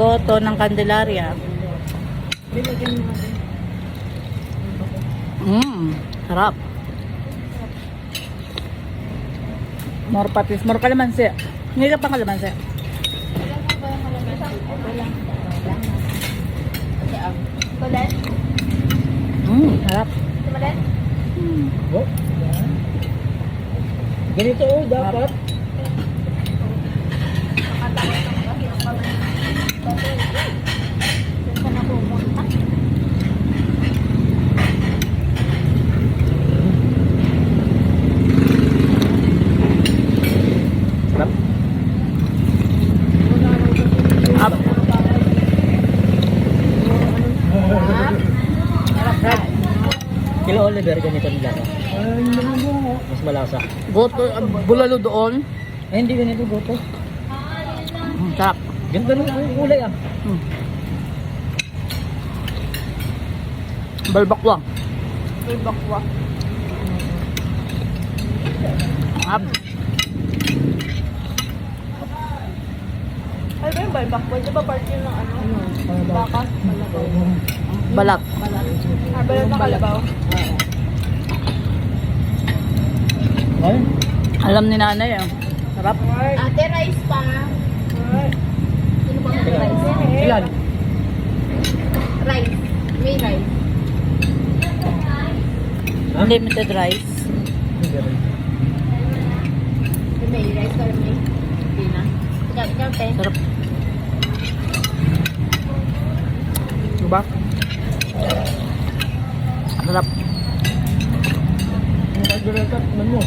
Goto ng Candelaria. Sarap. More patis, more kalamansi. Hindi ka pang kalamansi. Sarap. Oh. Ganito dapat. Up. Kilo Oliver, ganito nila. Mas malasa. Goto, bulalo doon. Ay, hindi ganito goto. Sarap. Ganito rin ang kulay ah. Balbakwa. Up. Ay ba yung balbakwa? Di ba part yun ng ano? Baka? Balat. Balat ng kalabaw? Ay, Alam ni nanay ah. Sarap. Ate, rice pa. Sino ba may rice? ilan? Rice. May rice. Unlimited rice. May rice or may? Hindi na. Ikaw, te. Sarap. Diba? Sarap. Ano mo?